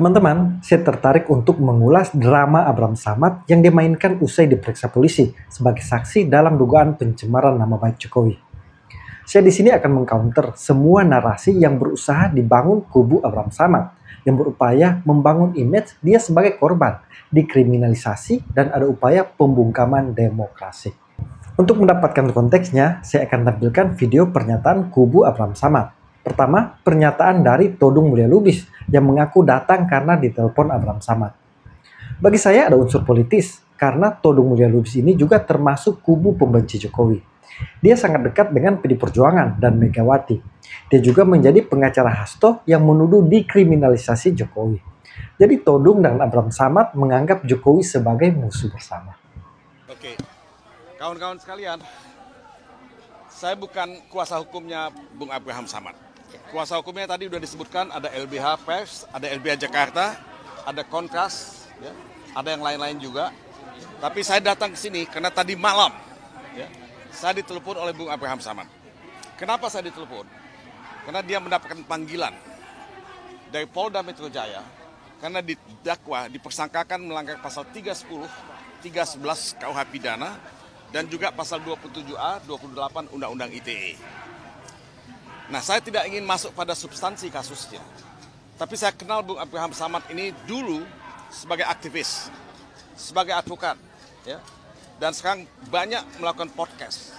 Teman-teman, saya tertarik untuk mengulas drama Abraham Samad yang dimainkan usai diperiksa polisi sebagai saksi dalam dugaan pencemaran nama baik Jokowi. Saya di sini akan mengcounter semua narasi yang berusaha dibangun kubu Abraham Samad yang berupaya membangun image dia sebagai korban, dikriminalisasi, dan ada upaya pembungkaman demokrasi. Untuk mendapatkan konteksnya, saya akan tampilkan video pernyataan kubu Abraham Samad. Pertama, pernyataan dari Todung Mulya Lubis yang mengaku datang karena ditelepon Abraham Samad. Bagi saya ada unsur politis, karena Todung Mulya Lubis ini juga termasuk kubu pembenci Jokowi. Dia sangat dekat dengan PD Perjuangan dan Megawati. Dia juga menjadi pengacara Hasto yang menuduh dikriminalisasi Jokowi. Jadi Todung dan Abraham Samad menganggap Jokowi sebagai musuh bersama. Oke, kawan-kawan sekalian, saya bukan kuasa hukumnya Bung Abraham Samad. Kuasa hukumnya tadi sudah disebutkan, ada LBH Pers, ada LBH Jakarta, ada Kontras, ya, ada yang lain-lain juga. Tapi saya datang ke sini karena tadi malam ya, saya ditelepon oleh Bung Abraham Samad. Kenapa saya ditelepon? Karena dia mendapatkan panggilan dari Polda Metro Jaya karena didakwa, dipersangkakan melanggar pasal 310, 311 KUH Pidana dan juga pasal 27A, 28 Undang-Undang ITE. Nah, saya tidak ingin masuk pada substansi kasusnya. Tapi saya kenal Bung Abraham Samad ini dulu sebagai aktivis, sebagai advokat, ya. Dan sekarang banyak melakukan podcast.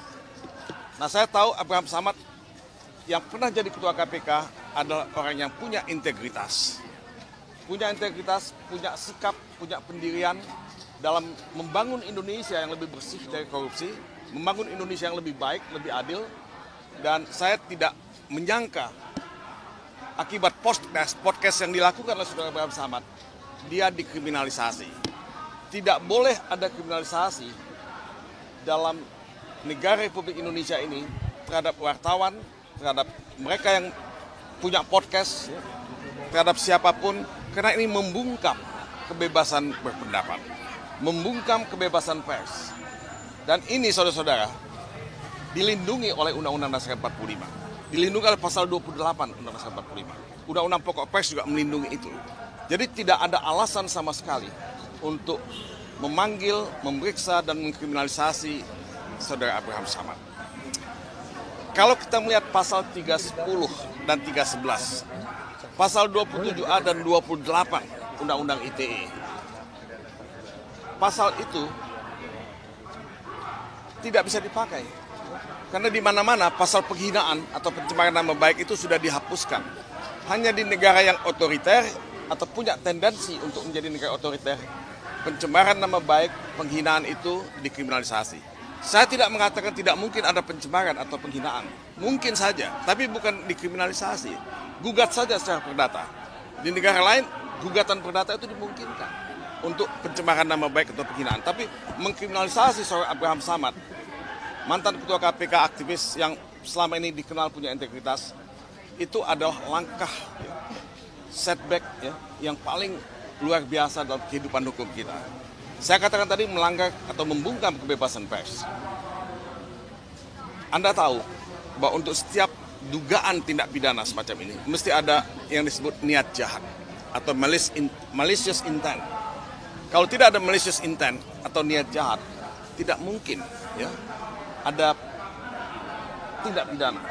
Nah, saya tahu Abraham Samad yang pernah jadi ketua KPK adalah orang yang punya integritas. Punya integritas, punya sikap, punya pendirian dalam membangun Indonesia yang lebih bersih dari korupsi, membangun Indonesia yang lebih baik, lebih adil. Dan saya tidak menyangka akibat podcast yang dilakukan oleh saudara Abraham Samad, dia dikriminalisasi. Tidak boleh ada kriminalisasi dalam negara Republik Indonesia ini terhadap wartawan, terhadap mereka yang punya podcast, terhadap siapapun, karena ini membungkam kebebasan berpendapat, membungkam kebebasan pers. Dan ini saudara-saudara dilindungi oleh Undang-Undang Dasar 45. Dilindungi oleh pasal 28 Undang-Undang Dasar 45. Undang-Undang Pokok Pers juga melindungi itu. Jadi tidak ada alasan sama sekali untuk memanggil, memeriksa, dan mengkriminalisasi saudara Abraham Samad. Kalau kita melihat pasal 310 dan 311, pasal 27A dan 28 Undang-Undang ITE, pasal itu tidak bisa dipakai. Karena di mana-mana pasal penghinaan atau pencemaran nama baik itu sudah dihapuskan. Hanya di negara yang otoriter atau punya tendensi untuk menjadi negara otoriter, pencemaran nama baik, penghinaan itu dikriminalisasi. Saya tidak mengatakan tidak mungkin ada pencemaran atau penghinaan. Mungkin saja, tapi bukan dikriminalisasi. Gugat saja secara perdata. Di negara lain, gugatan perdata itu dimungkinkan untuk pencemaran nama baik atau penghinaan. Tapi mengkriminalisasi seorang Abraham Samad, mantan ketua KPK aktivis yang selama ini dikenal punya integritas, itu adalah langkah setback ya, yang paling luar biasa dalam kehidupan hukum kita. Saya katakan tadi melanggar atau membungkam kebebasan pers. Anda tahu bahwa untuk setiap dugaan tindak pidana semacam ini mesti ada yang disebut niat jahat atau malicious intent. Kalau tidak ada malicious intent atau niat jahat, tidak mungkin ya ada tindak pidana.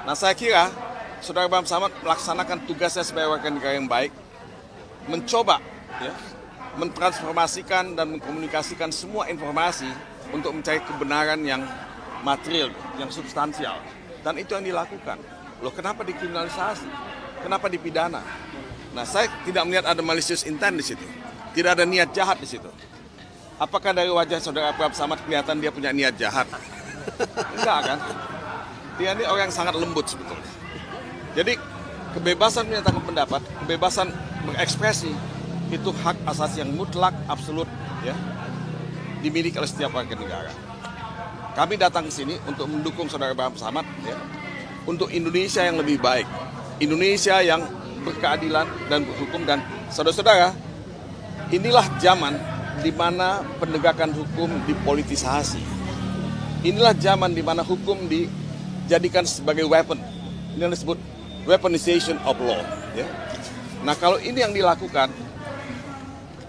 Nah, saya kira saudara Abraham Samad melaksanakan tugasnya sebagai warga negara yang baik, mencoba ya, mentransformasikan dan mengkomunikasikan semua informasi untuk mencari kebenaran yang material, yang substansial. Dan itu yang dilakukan. Loh, kenapa dikriminalisasi? Kenapa dipidana? Nah, saya tidak melihat ada malicious intent di situ. Tidak ada niat jahat di situ. Apakah dari wajah saudara Abraham Samad kelihatan dia punya niat jahat? Enggak kan? Dia ini orang yang sangat lembut sebetulnya. Jadi kebebasan menyatakan pendapat, kebebasan berekspresi itu hak asasi yang mutlak, absolut, ya, dimiliki oleh setiap warga negara. Kami datang ke sini untuk mendukung saudara Abraham Samad, ya, untuk Indonesia yang lebih baik, Indonesia yang berkeadilan dan berhukum. Dan saudara-saudara, inilah zaman di mana penegakan hukum dipolitisasi. Inilah zaman di mana hukum dijadikan sebagai weapon. Ini yang disebut weaponization of law. Ya. Nah, kalau ini yang dilakukan,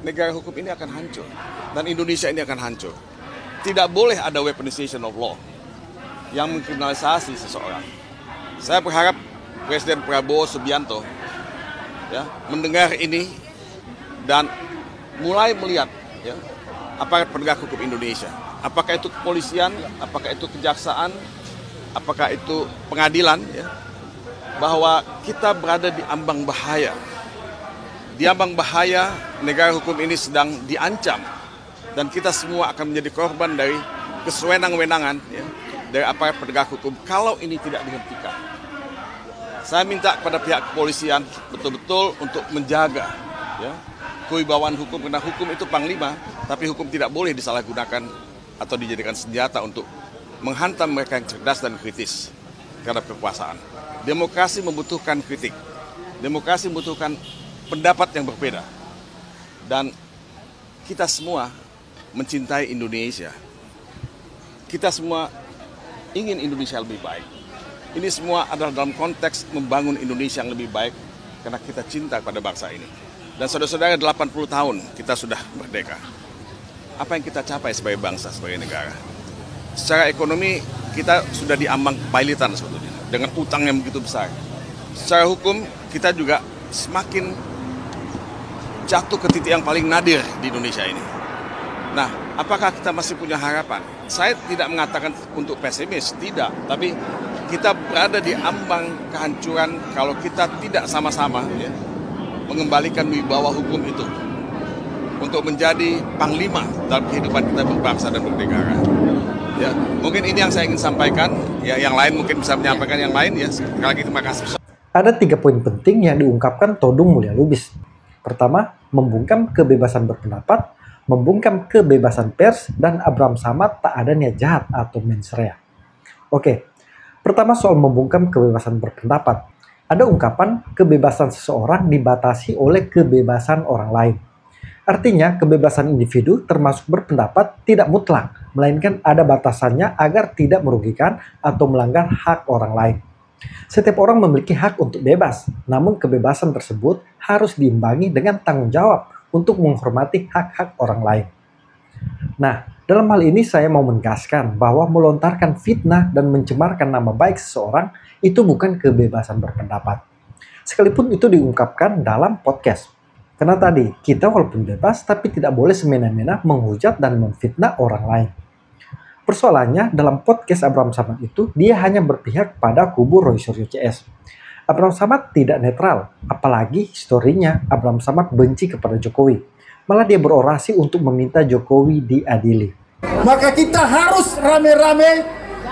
negara hukum ini akan hancur. Dan Indonesia ini akan hancur. Tidak boleh ada weaponization of law yang mengkriminalisasi seseorang. Saya berharap Presiden Prabowo Subianto ya, mendengar ini dan mulai melihat ya, aparat penegak hukum Indonesia. Apakah itu kepolisian, apakah itu kejaksaan, apakah itu pengadilan, ya, bahwa kita berada di ambang bahaya. Di ambang bahaya, negara hukum ini sedang diancam. Dan kita semua akan menjadi korban dari kesewenang-wenangan ya, dari aparat penegak hukum kalau ini tidak dihentikan. Saya minta kepada pihak kepolisian betul-betul untuk menjaga ya, kewibawaan hukum, karena hukum itu panglima, tapi hukum tidak boleh disalahgunakan atau dijadikan senjata untuk menghantam mereka yang cerdas dan kritis terhadap kekuasaan. Demokrasi membutuhkan kritik. Demokrasi membutuhkan pendapat yang berbeda. Dan kita semua mencintai Indonesia. Kita semua ingin Indonesia lebih baik. Ini semua adalah dalam konteks membangun Indonesia yang lebih baik karena kita cinta pada bangsa ini. Dan saudara-saudara, 80 tahun kita sudah merdeka. Apa yang kita capai sebagai bangsa, sebagai negara? Secara ekonomi kita sudah diambang kepailitan sebetulnya dengan utang yang begitu besar. Secara hukum kita juga semakin jatuh ke titik yang paling nadir di Indonesia ini. Nah, apakah kita masih punya harapan? Saya tidak mengatakan untuk pesimis, tidak. Tapi kita berada di ambang kehancuran kalau kita tidak sama-sama ya, mengembalikan wibawa hukum itu untuk menjadi panglima dalam kehidupan kita berbangsa dan bernegara. Ya, mungkin ini yang saya ingin sampaikan. Ya, yang lain mungkin bisa menyampaikan yang lain. Ya, sekali lagi terima kasih. Ada 3 poin penting yang diungkapkan Todung Mulya Lubis. Pertama, membungkam kebebasan berpendapat, membungkam kebebasan pers, dan Abraham Samad tak ada niat jahat atau mens rea. Oke, pertama soal membungkam kebebasan berpendapat. Ada ungkapan kebebasan seseorang dibatasi oleh kebebasan orang lain. Artinya, kebebasan individu termasuk berpendapat tidak mutlak, melainkan ada batasannya agar tidak merugikan atau melanggar hak orang lain. Setiap orang memiliki hak untuk bebas, namun kebebasan tersebut harus diimbangi dengan tanggung jawab untuk menghormati hak-hak orang lain. Nah, dalam hal ini saya mau menegaskan bahwa melontarkan fitnah dan mencemarkan nama baik seseorang itu bukan kebebasan berpendapat. Sekalipun itu diungkapkan dalam podcast. Karena tadi, kita walaupun bebas tapi tidak boleh semena-mena menghujat dan memfitnah orang lain. Persoalannya, dalam podcast Abraham Samad itu, dia hanya berpihak pada kubu Roy Suryo CS. Abraham Samad tidak netral, apalagi historinya Abraham Samad benci kepada Jokowi. Malah dia berorasi untuk meminta Jokowi diadili. Maka kita harus rame-rame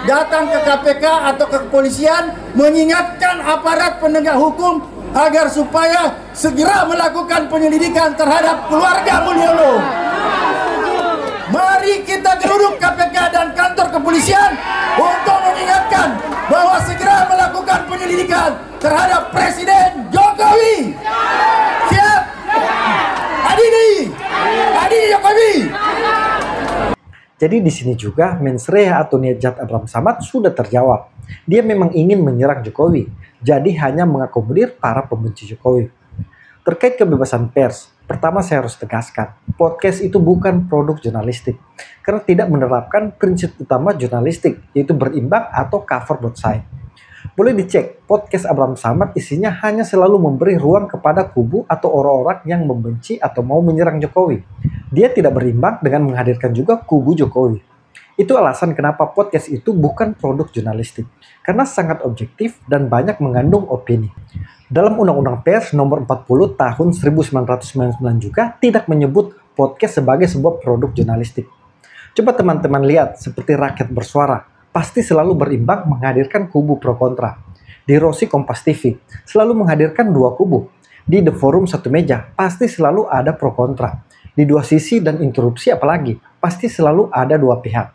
datang ke KPK atau ke kepolisian mengingatkan aparat penegak hukum agar supaya segera melakukan penyelidikan terhadap keluarga Mulyono. Mari kita geruduk KPK dan kantor kepolisian untuk mengingatkan bahwa segera melakukan penyelidikan terhadap Presiden Jokowi. Siap? Adili Jokowi. Jadi di sini juga mens rea atau niat jahat Abraham Samad sudah terjawab. Dia memang ingin menyerang Jokowi, jadi hanya mengakomodir para pembenci Jokowi. Terkait kebebasan pers, pertama saya harus tegaskan, podcast itu bukan produk jurnalistik, karena tidak menerapkan prinsip utama jurnalistik, yaitu berimbang atau cover both side. Boleh dicek, podcast Abraham Samad isinya hanya selalu memberi ruang kepada kubu atau orang-orang yang membenci atau mau menyerang Jokowi. Dia tidak berimbang dengan menghadirkan juga kubu Jokowi. Itu alasan kenapa podcast itu bukan produk jurnalistik, karena sangat objektif dan banyak mengandung opini. Dalam Undang-Undang Pers nomor 40 tahun 1999 juga tidak menyebut podcast sebagai sebuah produk jurnalistik. Coba teman-teman lihat, seperti Rakyat Bersuara, pasti selalu berimbang menghadirkan kubu pro kontra. Di Rosi Kompas TV, selalu menghadirkan 2 kubu. Di The Forum Satu Meja, pasti selalu ada pro kontra. Di Dua Sisi dan Interupsi apalagi, pasti selalu ada 2 pihak.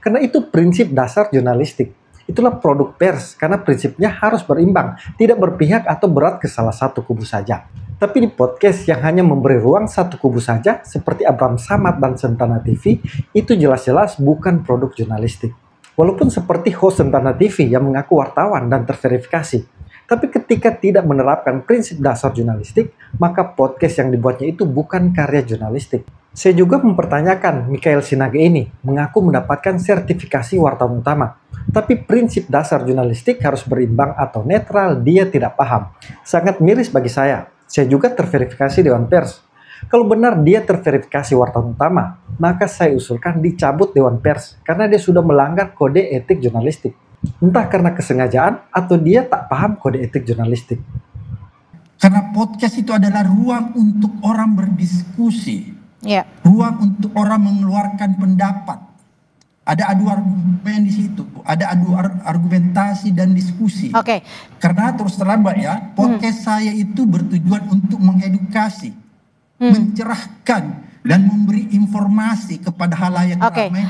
Karena itu prinsip dasar jurnalistik. Itulah produk pers, karena prinsipnya harus berimbang, tidak berpihak atau berat ke salah satu kubu saja. Tapi di podcast yang hanya memberi ruang satu kubu saja, seperti Abraham Samad dan Sentana TV, itu jelas-jelas bukan produk jurnalistik. Walaupun seperti host Sentana TV yang mengaku wartawan dan terverifikasi, Tapi ketika tidak menerapkan prinsip dasar jurnalistik, maka podcast yang dibuatnya itu bukan karya jurnalistik. Saya juga mempertanyakan Mikhail Sinage ini mengaku mendapatkan sertifikasi wartawan utama. Tapi prinsip dasar jurnalistik harus berimbang atau netral, dia tidak paham. Sangat miris bagi saya. Saya juga terverifikasi Dewan Pers. Kalau benar dia terverifikasi wartawan utama, maka saya usulkan dicabut Dewan Pers karena dia sudah melanggar kode etik jurnalistik. Entah karena kesengajaan atau dia tak paham kode etik jurnalistik. Karena podcast itu adalah ruang untuk orang berdiskusi, ruang untuk orang mengeluarkan pendapat. Ada adu argumen di situ, ada adu argumentasi dan diskusi. Karena terus terang Mbak ya, podcast saya itu bertujuan untuk mengedukasi, mencerahkan dan memberi informasi kepada halayak ramai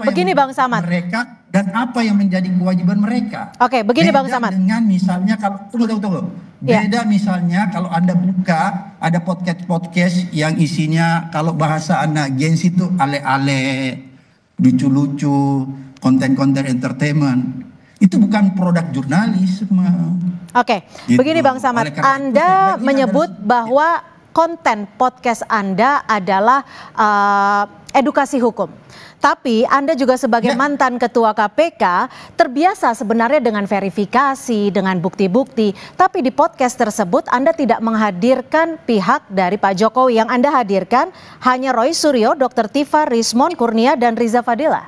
begini Bang Samad, mereka dan apa yang menjadi kewajiban mereka. Begini beda Bang Samad. Dengan misalnya kalau tunggu. Beda misalnya kalau Anda buka ada podcast yang isinya kalau bahasa anak gens itu ale-ale, lucu-lucu, konten-konten entertainment. Itu bukan produk jurnalisme. Gitu. Begini Bang Samad, Anda menyebut bahwa konten podcast Anda adalah edukasi hukum. Tapi Anda juga sebagai mantan ketua KPK terbiasa sebenarnya dengan verifikasi, dengan bukti-bukti. Tapi di podcast tersebut Anda tidak menghadirkan pihak dari Pak Jokowi. Yang Anda hadirkan hanya Roy Suryo, Dr. Tifa, Rismon Kurnia, dan Riza Fadila.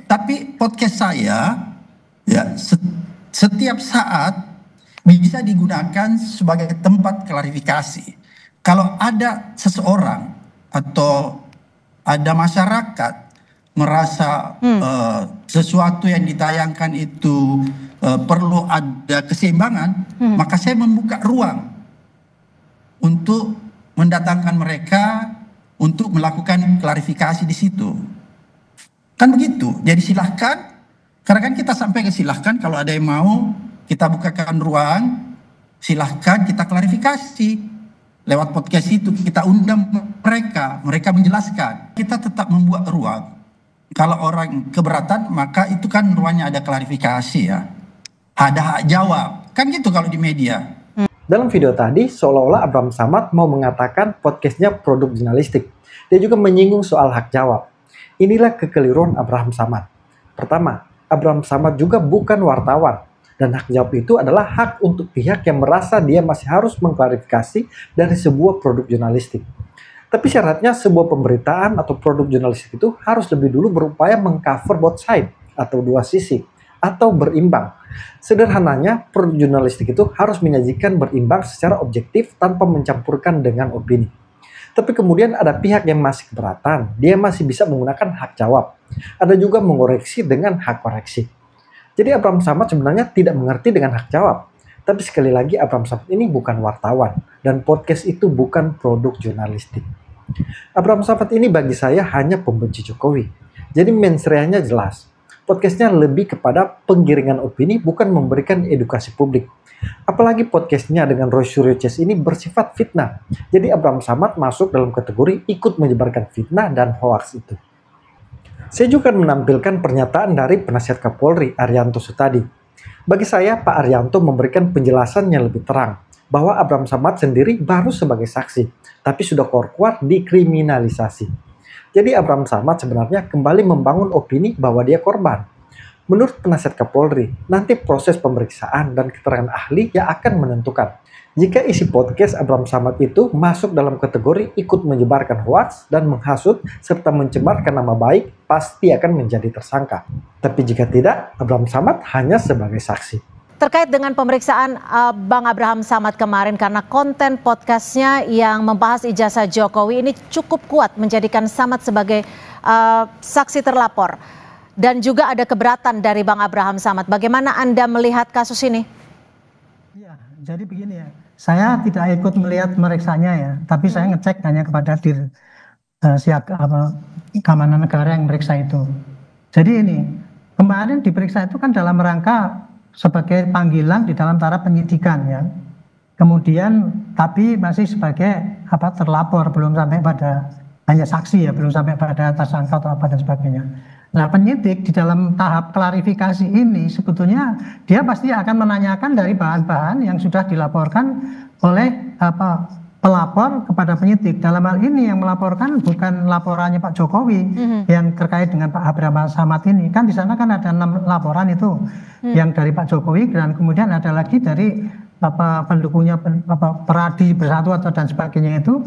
Tapi podcast saya ya setiap saat bisa digunakan sebagai tempat klarifikasi. Kalau ada seseorang atau ada masyarakat merasa sesuatu yang ditayangkan itu perlu ada keseimbangan, maka saya membuka ruang untuk mendatangkan mereka untuk melakukan klarifikasi di situ. Kan begitu. Jadi silahkan, karena kan kita sampai ke silahkan kalau ada yang mau kita bukakan ruang, silahkan kita klarifikasi. Lewat podcast itu kita undang mereka menjelaskan. Kita tetap membuat ruang. Kalau orang keberatan maka itu kan ruangnya ada klarifikasi ya. Ada hak jawab. Kan gitu kalau di media. Dalam video tadi seolah-olah Abraham Samad mau mengatakan podcastnya produk jurnalistik. Dia juga menyinggung soal hak jawab. Inilah kekeliruan Abraham Samad. Pertama, Abraham Samad juga bukan wartawan. Dan hak jawab itu adalah hak untuk pihak yang merasa dia masih harus mengklarifikasi dari sebuah produk jurnalistik. Tapi syaratnya sebuah pemberitaan atau produk jurnalistik itu harus lebih dulu berupaya mengcover both side atau dua sisi atau berimbang. Sederhananya, produk jurnalistik itu harus menyajikan berimbang secara objektif tanpa mencampurkan dengan opini. Tapi kemudian ada pihak yang masih keberatan, dia masih bisa menggunakan hak jawab. Ada juga mengoreksi dengan hak koreksi. Jadi Abraham Samad sebenarnya tidak mengerti dengan hak jawab. Tapi sekali lagi Abraham Samad ini bukan wartawan. Dan podcast itu bukan produk jurnalistik. Abraham Samad ini bagi saya hanya pembenci Jokowi. Jadi mensreanya jelas. Podcastnya lebih kepada penggiringan opini bukan memberikan edukasi publik. Apalagi podcastnya dengan Roy Suryo Ces ini bersifat fitnah. Jadi Abraham Samad masuk dalam kategori ikut menyebarkan fitnah dan hoaks itu. Saya juga menampilkan pernyataan dari penasihat Kapolri Arianto Sutadi. Bagi saya, Pak Arianto memberikan penjelasan yang lebih terang bahwa Abraham Samad sendiri baru sebagai saksi, tapi sudah kuat dikriminalisasi. Jadi Abraham Samad sebenarnya kembali membangun opini bahwa dia korban. Menurut penasihat Kapolri, nanti proses pemeriksaan dan keterangan ahli yang akan menentukan jika isi podcast Abraham Samad itu masuk dalam kategori ikut menyebarkan hoaks dan menghasut serta mencemarkan nama baik, pasti akan menjadi tersangka. Tapi jika tidak, Abraham Samad hanya sebagai saksi. Terkait dengan pemeriksaan Bang Abraham Samad kemarin, karena konten podcastnya yang membahas ijazah Jokowi ini cukup kuat menjadikan Samad sebagai saksi terlapor. Dan juga ada keberatan dari Bang Abraham Samad. Bagaimana Anda melihat kasus ini? Ya, jadi begini ya. Saya tidak ikut melihat meriksanya ya, tapi saya ngecek hanya kepada keamanan negara yang meriksa itu. Jadi ini, kemarin diperiksa itu kan dalam rangka sebagai panggilan di dalam taraf penyidikan ya. Kemudian tapi masih sebagai terlapor, belum sampai pada hanya saksi ya, belum sampai pada tersangka atau apa dan sebagainya. Nah, penyidik di dalam tahap klarifikasi ini sebetulnya dia pasti akan menanyakan dari bahan-bahan yang sudah dilaporkan oleh pelapor kepada penyidik. Dalam hal ini yang melaporkan bukan laporannya Pak Jokowi yang terkait dengan Pak Abraham Samad ini. Kan di sana kan ada 6 laporan itu yang dari Pak Jokowi, dan kemudian ada lagi dari pendukungnya Peradi Bersatu atau dan sebagainya itu,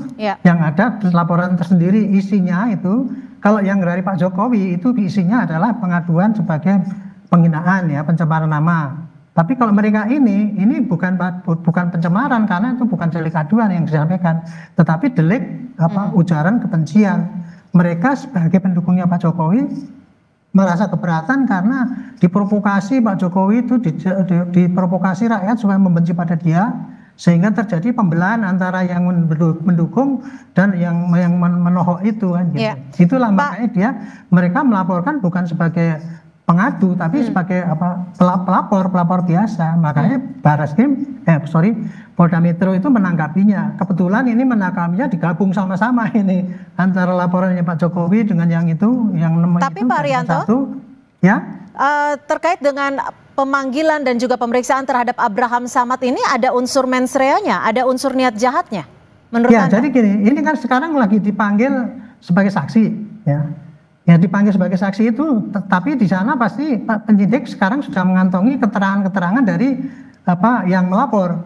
yang ada laporan tersendiri isinya itu. Kalau yang dari Pak Jokowi itu isinya adalah pengaduan sebagai penghinaan ya, pencemaran nama. Tapi kalau mereka ini bukan pencemaran, karena itu bukan delik aduan yang disampaikan, tetapi delik ujaran kebencian. Mereka sebagai pendukungnya Pak Jokowi merasa keberatan karena diprovokasi Pak Jokowi itu diprovokasi rakyat supaya membenci pada dia, sehingga terjadi pembelahan antara yang mendukung dan yang menohok itu kan gitu. Itulah makanya mereka melaporkan bukan sebagai pengadu tapi sebagai pelapor biasa. Makanya Polda Metro itu menanggapinya. Kebetulan ini menanggapinya digabung sama-sama ini antara laporannya Pak Jokowi dengan yang itu, yang namanya. Tapi Pak Arianto, terkait dengan pemanggilan dan juga pemeriksaan terhadap Abraham Samad ini ada unsur mens rea-nya, ada unsur niat jahatnya menurut Anda? Jadi gini, ini kan sekarang lagi dipanggil sebagai saksi ya. Ya dipanggil sebagai saksi itu, tapi di sana pasti penyidik sekarang sudah mengantongi keterangan-keterangan dari yang melapor.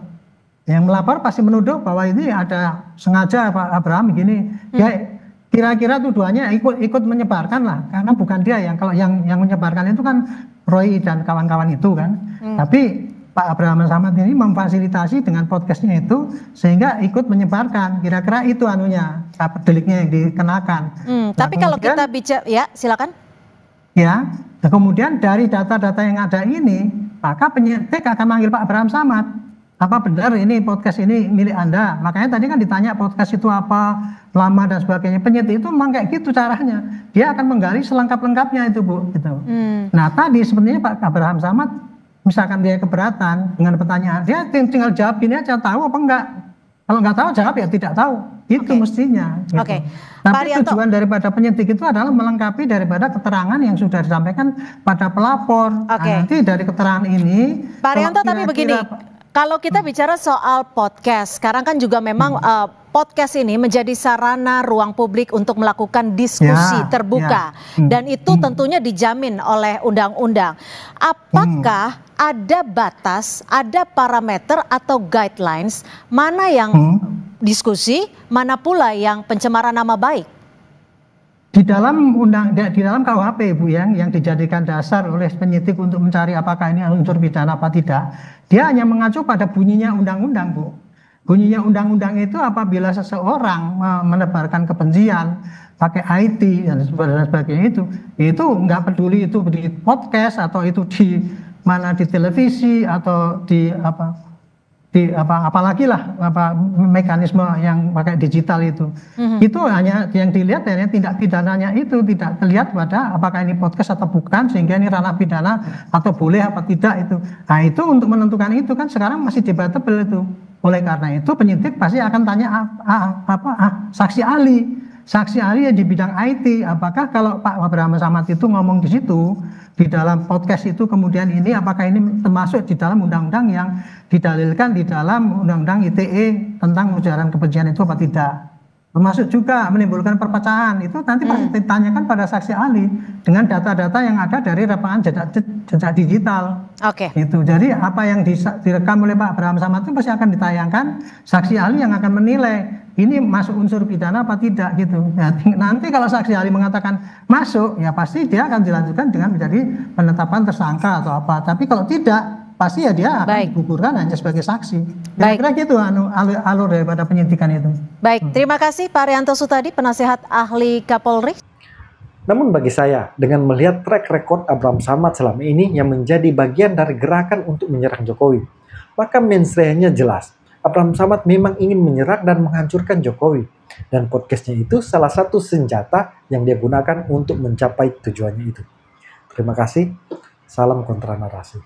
Yang melapor pasti menuduh bahwa ini ada sengaja Pak Abraham begini. Ya kira-kira tuduhannya ikut menyebarkan lah, karena bukan dia kalau yang menyebarkan itu kan Roy dan kawan-kawan itu kan. Tapi Pak Abraham Samad ini memfasilitasi dengan podcastnya itu sehingga ikut menyebarkan. Kira-kira itu deliknya yang dikenakan. Tapi kalau kita bicara, ya silakan. Ya, kemudian dari data-data yang ada ini, maka penyidik akan manggil Pak Abraham Samad. Apa benar ini podcast ini milik Anda? Makanya tadi kan ditanya podcast itu apa, lama dan sebagainya. Penyidik itu memang kayak gitu caranya. Dia akan menggali selengkap-lengkapnya itu, Bu. Gitu. Nah tadi sebenarnya Pak Abraham Samad, misalkan dia keberatan dengan pertanyaan, dia tinggal jawab ini aja, tahu apa enggak. Kalau nggak tahu jawab ya tidak tahu. Itu mestinya. Gitu. Tapi tujuan daripada penyidik itu adalah melengkapi daripada keterangan yang sudah disampaikan pada pelapor. Nah, nanti dari keterangan ini, Pak Arianto, tapi begini. Kalau kita bicara soal podcast, sekarang kan juga memang podcast ini menjadi sarana ruang publik untuk melakukan diskusi terbuka. Dan itu tentunya dijamin oleh undang-undang. Apakah ada batas, ada parameter atau guidelines, mana yang diskusi, mana pula yang pencemaran nama baik? Di dalam KUHP, Bu, yang dijadikan dasar oleh penyidik untuk mencari apakah ini unsur pidana apa tidak, dia hanya mengacu pada bunyinya undang-undang, Bu. Bunyinya undang-undang itu apabila seseorang menebarkan kebencian pakai IT dan sebagainya itu nggak peduli itu di podcast atau itu di televisi atau apalagi lah mekanisme yang pakai digital itu. Itu hanya yang dilihat hanya tindak pidananya itu, tidak terlihat pada apakah ini podcast atau bukan, sehingga ini ranah pidana atau boleh apa tidak itu. Nah itu untuk menentukan itu kan sekarang masih debatable itu. Oleh karena itu penyidik pasti akan tanya saksi ahli yang di bidang IT, apakah kalau Pak Abraham Samad itu ngomong di situ di dalam podcast itu, kemudian ini apakah ini termasuk di dalam undang-undang yang didalilkan di dalam undang-undang ITE tentang ujaran kebencian itu apa tidak, termasuk juga menimbulkan perpecahan, itu nanti pasti ditanyakan pada saksi ahli dengan data-data yang ada dari rekaman jejak digital. Itu jadi apa yang direkam oleh Pak Abraham Samad itu pasti akan ditayangkan, saksi ahli yang akan menilai ini masuk unsur pidana apa tidak gitu. Ya, nanti kalau saksi ahli mengatakan masuk, ya pasti dia akan dilanjutkan dengan menjadi penetapan tersangka atau apa. Tapi kalau tidak, pasti ya dia akan digugurkan hanya sebagai saksi. Kira-kira gitu alur daripada penyidikan itu. Baik, terima kasih Pak Arianto Sutadi, penasehat ahli Kapolri. Namun bagi saya, dengan melihat track record Abraham Samad selama ini yang menjadi bagian dari gerakan untuk menyerang Jokowi, maka mens rea-nya jelas. Abraham Samad memang ingin menyerang dan menghancurkan Jokowi. Dan podcastnya itu salah satu senjata yang dia gunakan untuk mencapai tujuannya itu. Terima kasih. Salam kontra narasi.